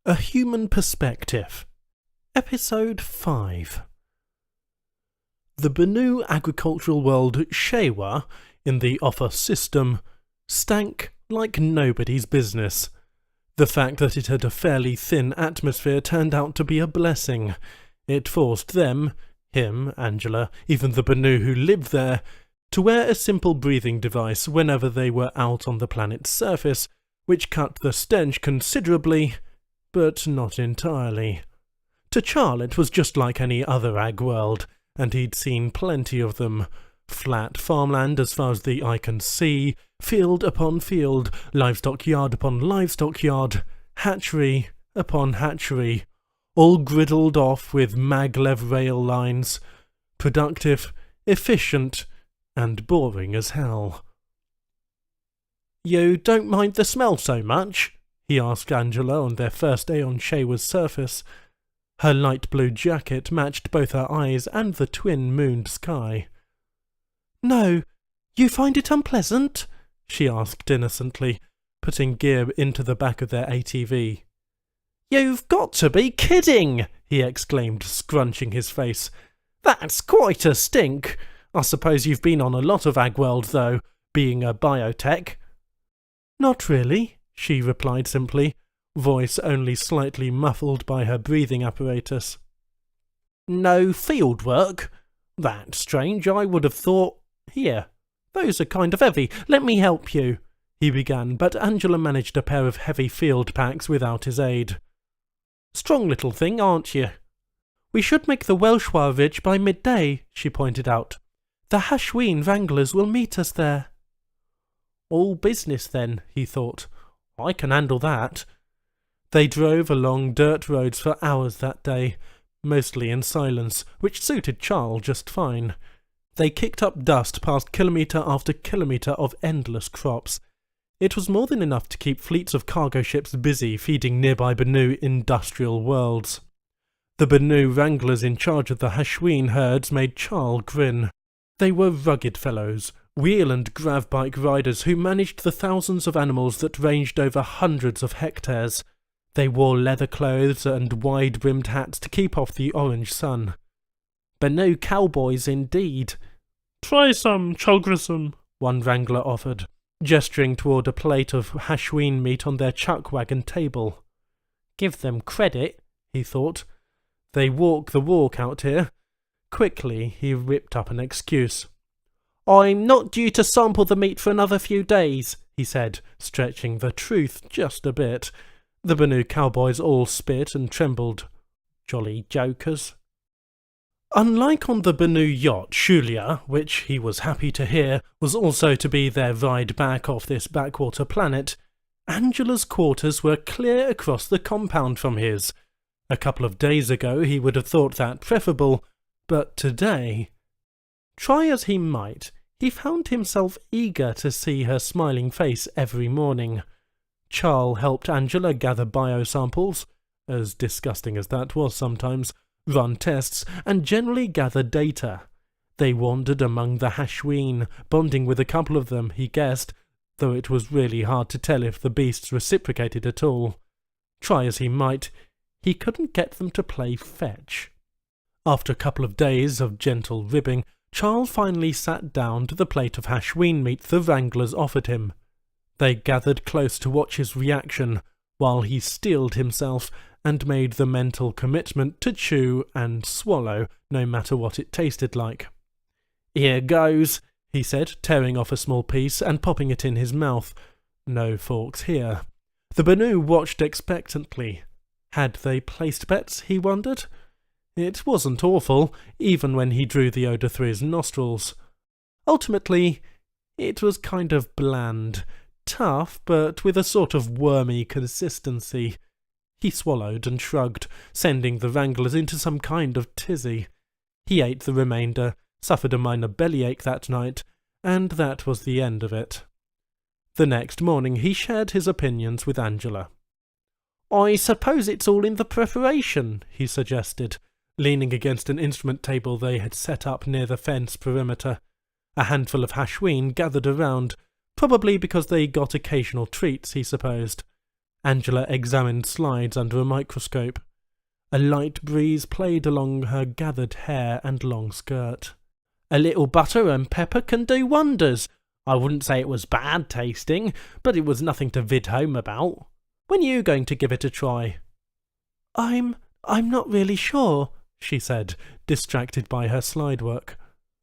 A Human Perspective. Episode 5. The Banu agricultural world Shewa, in the offer system, stank like nobody's business. The fact that it had a fairly thin atmosphere turned out to be a blessing. It forced them, him, Angela, even the Banu who lived there, to wear a simple breathing device whenever they were out on the planet's surface, which cut the stench considerably, but not entirely. To Charles it was just like any other ag world, and he'd seen plenty of them. Flat farmland as far as the eye can see, field upon field, livestock yard upon livestock yard, hatchery upon hatchery, all griddled off with maglev rail lines, productive, efficient, and boring as hell. "You don't mind the smell so much?" he asked Angela on their first day on Shewa's surface. Her light blue jacket matched both her eyes and the twin-mooned sky. "No, you find it unpleasant?" she asked innocently, putting gear into the back of their ATV. "You've got to be kidding!" he exclaimed, scrunching his face. "That's quite a stink. I suppose you've been on a lot of ag world, though, being a biotech." "Not really," she replied simply, voice only slightly muffled by her breathing apparatus. "No field work? That's strange. I would have thought... Here, those are kind of heavy. Let me help you," he began, but Angela managed a pair of heavy field packs without his aid. "Strong little thing, aren't you?" "We should make the Welshwa Ridge by midday," she pointed out. "The Hashween wranglers will meet us there." All business then, he thought. I can handle that. They drove along dirt roads for hours that day, mostly in silence, which suited Charles just fine. They kicked up dust past kilometre after kilometre of endless crops. It was more than enough to keep fleets of cargo ships busy feeding nearby Banu industrial worlds. The Banu wranglers in charge of the Hashween herds made Charles grin. They were rugged fellows, wheel and grav bike riders who managed the thousands of animals that ranged over hundreds of hectares. They wore leather clothes and wide-brimmed hats to keep off the orange sun. Banu cowboys indeed. "Try some, Chalgrism," one wrangler offered, gesturing toward a plate of Hashween meat on their chuck wagon table. Give them credit, he thought. They walk the walk out here. Quickly he whipped up an excuse. "I'm not due to sample the meat for another few days," he said, stretching the truth just a bit. The Banu cowboys all spit and trembled. Jolly jokers. Unlike on the Banu yacht, Shulia, which he was happy to hear was also to be their ride back off this backwater planet, Angela's quarters were clear across the compound from his. A couple of days ago he would have thought that preferable, but today... Try as he might, he found himself eager to see her smiling face every morning. Charles helped Angela gather biosamples, as disgusting as that was sometimes, run tests, and generally gather data. They wandered among the Hashween, bonding with a couple of them, he guessed, though it was really hard to tell if the beasts reciprocated at all. Try as he might, he couldn't get them to play fetch. After a couple of days of gentle ribbing, Charles finally sat down to the plate of Hashween meat the wranglers offered him. They gathered close to watch his reaction, while he steeled himself and made the mental commitment to chew and swallow, no matter what it tasted like. "Here goes," he said, tearing off a small piece and popping it in his mouth. No forks here. The Banu watched expectantly. Had they placed bets, he wondered? It wasn't awful, even when he drew the odour through his nostrils. Ultimately, it was kind of bland, tough, but with a sort of wormy consistency. He swallowed and shrugged, sending the wranglers into some kind of tizzy. He ate the remainder, suffered a minor bellyache that night, and that was the end of it. The next morning he shared his opinions with Angela. "I suppose it's all in the preparation," he suggested, leaning against an instrument table they had set up near the fence perimeter. A handful of Hashween gathered around, probably because they got occasional treats, he supposed. Angela examined slides under a microscope. A light breeze played along her gathered hair and long skirt. "A little butter and pepper can do wonders. I wouldn't say it was bad tasting, but it was nothing to vid home about. When are you going to give it a try?" I'm not really sure," she said, distracted by her slide work.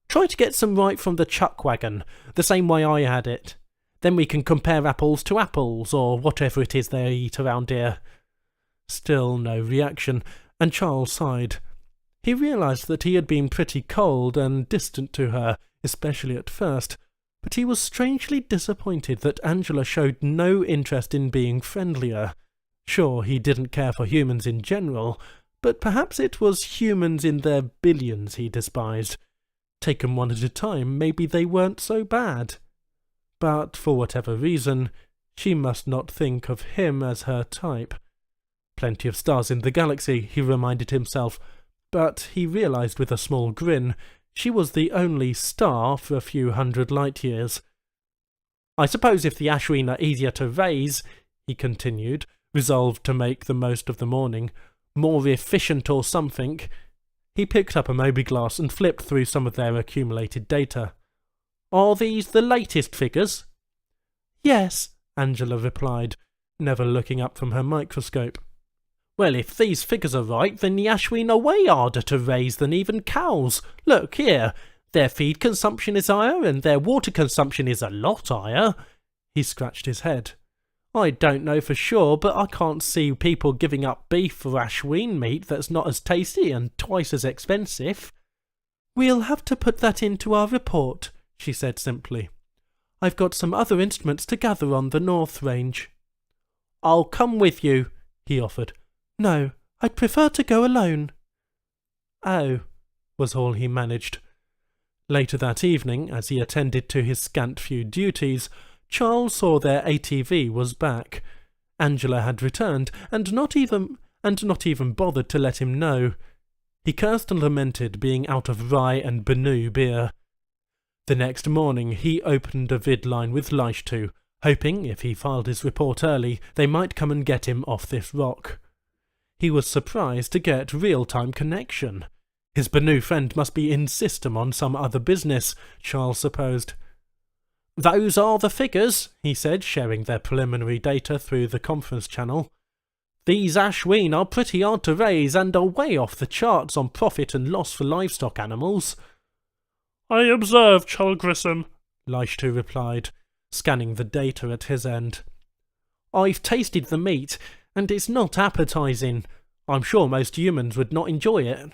"Try to get some right from the chuck wagon, the same way I had it. Then we can compare apples to apples, or whatever it is they eat around here." Still no reaction, and Charles sighed. He realised that he had been pretty cold and distant to her, especially at first, but he was strangely disappointed that Angela showed no interest in being friendlier. Sure, he didn't care for humans in general, but perhaps it was humans in their billions he despised. Taken one at a time, maybe they weren't so bad. But for whatever reason, she must not think of him as her type. Plenty of stars in the galaxy, he reminded himself, but he realised with a small grin she was the only star for a few hundred light years. "I suppose if the Ashwin are easier to raise," he continued, resolved to make the most of the morning, "more efficient or something." He picked up a moby-glass and flipped through some of their accumulated data. "Are these the latest figures?" "Yes," Angela replied, never looking up from her microscope. "Well, if these figures are right, then the Ashwin are way harder to raise than even cows. Look here, their feed consumption is higher and their water consumption is a lot higher." He scratched his head. "I don't know for sure, but I can't see people giving up beef for Ashwin meat that's not as tasty and twice as expensive." "We'll have to put that into our report," she said simply. "I've got some other instruments to gather on the North Range." "I'll come with you," he offered. "No, I'd prefer to go alone." "Oh," was all he managed. Later that evening, as he attended to his scant few duties, Charles saw their ATV was back. Angela had returned, and not even bothered to let him know. He cursed and lamented being out of rye and Benu beer. The next morning he opened a vid line with Leishtu, hoping, if he filed his report early, they might come and get him off this rock. He was surprised to get real-time connection. His Benu friend must be in system on some other business, Charles supposed. "Those are the figures," he said, sharing their preliminary data through the conference channel. "These Ashwin are pretty hard to raise and are way off the charts on profit and loss for livestock animals." "I observe, Charles Grissom," Leishtu replied, scanning the data at his end. "I've tasted the meat, and it's not appetising. I'm sure most humans would not enjoy it."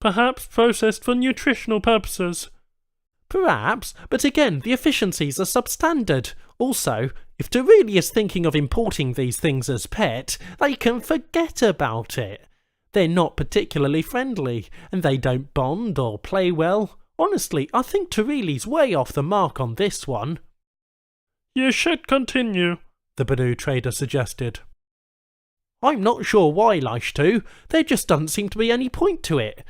"Perhaps processed for nutritional purposes." "Perhaps, but again, the efficiencies are substandard. Also, if Tureli is thinking of importing these things as pet, they can forget about it. They're not particularly friendly, and they don't bond or play well. Honestly, I think Tureli's way off the mark on this one." "You should continue," the Benu trader suggested. "I'm not sure why, Leishtu. There just doesn't seem to be any point to it.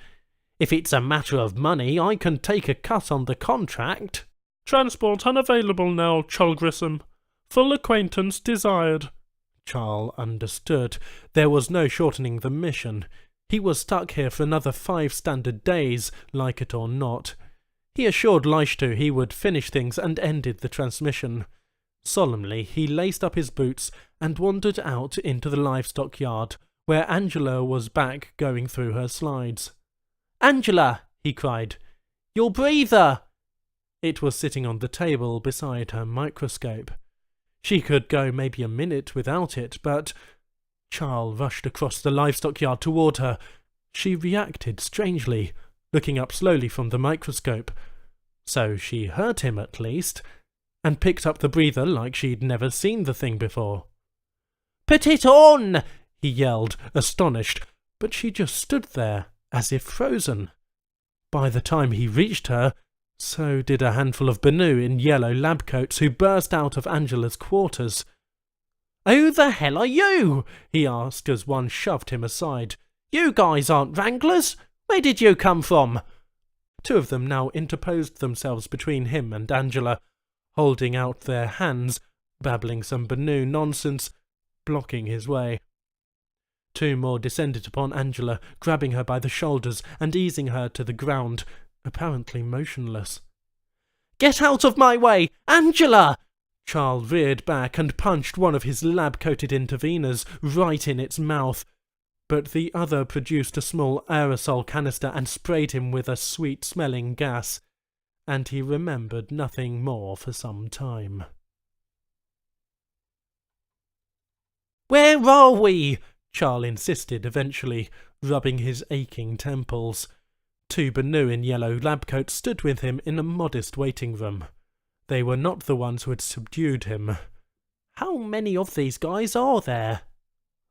If it's a matter of money, I can take a cut on the contract." "Transport unavailable now, Charles Grissom. Full acquaintance desired." Charles understood. There was no shortening the mission. He was stuck here for another 5 standard days, like it or not. He assured Leishtu he would finish things and ended the transmission. Solemnly, he laced up his boots and wandered out into the livestock yard, where Angela was back going through her slides. "Angela!" he cried. "Your breather!" It was sitting on the table beside her microscope. She could go maybe a minute without it, but Charles rushed across the livestock yard toward her. She reacted strangely, looking up slowly from the microscope. So she heard him at least, and picked up the breather like she'd never seen the thing before. "Put it on!" he yelled, astonished, but she just stood there, as if frozen. By the time he reached her, so did a handful of Benu in yellow lab coats who burst out of Angela's quarters. "Who the hell are you?" he asked as one shoved him aside. "You guys aren't wranglers. Where did you come from?" 2 of them now interposed themselves between him and Angela, holding out their hands, babbling some Benu nonsense, blocking his way. 2 more descended upon Angela, grabbing her by the shoulders and easing her to the ground, apparently motionless. "Get out of my way! Angela!" Charles reared back and punched one of his lab-coated interveners right in its mouth, but the other produced a small aerosol canister and sprayed him with a sweet-smelling gas, and he remembered nothing more for some time. "Where are we?" Charles insisted eventually, rubbing his aching temples. 2 Banu in yellow lab coats stood with him in a modest waiting room. They were not the ones who had subdued him. "How many of these guys are there?"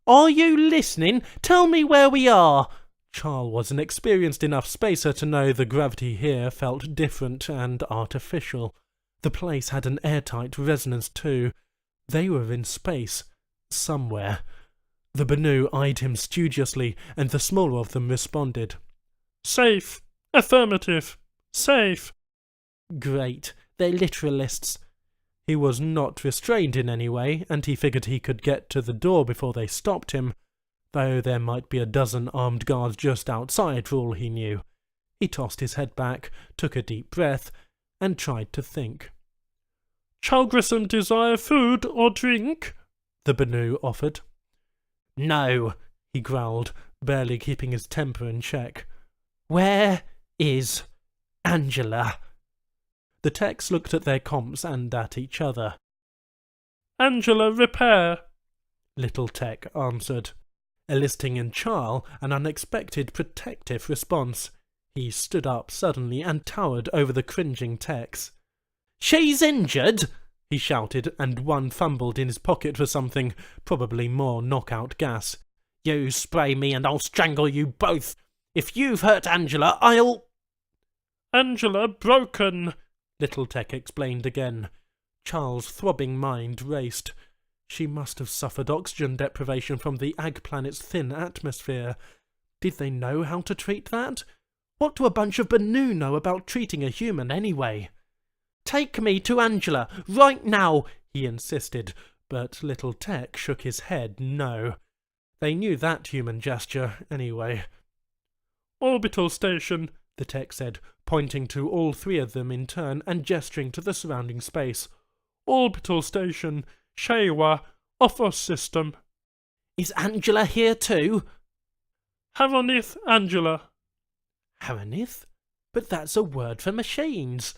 "Are you listening? Tell me where we are!" Charles was an experienced enough spacer to know the gravity here felt different and artificial. The place had an airtight resonance too. They were in space, somewhere. The Banu eyed him studiously, and the smaller of them responded. "Safe. Affirmative. Safe." Great. They're literalists. He was not restrained in any way, and he figured he could get to the door before they stopped him, though there might be a dozen armed guards just outside for all he knew. He tossed his head back, took a deep breath, and tried to think. "Chalgrism desire food or drink?" the Banu offered. "No," he growled, barely keeping his temper in check. "Where is Angela?" The techs looked at their comps and at each other. "Angela repair," Little Tech answered, eliciting in Charles an unexpected protective response. He stood up suddenly and towered over the cringing techs. "She's injured!" he shouted, and one fumbled in his pocket for something, probably more knockout gas. "You spray me and I'll strangle you both! If you've hurt Angela, I'll—" "Angela broken," Little Tech explained again. Charles' throbbing mind raced. She must have suffered oxygen deprivation from the Ag planet's thin atmosphere. Did they know how to treat that? What do a bunch of Banu know about treating a human anyway? "Take me to Angela, right now," he insisted, but Little Tech shook his head no. They knew that human gesture anyway. "Orbital station," the tech said, pointing to all 3 of them in turn and gesturing to the surrounding space. "Orbital station, Shewa, offer system." "Is Angela here too?" "Haronith Angela." "Haronith? But that's a word for machines."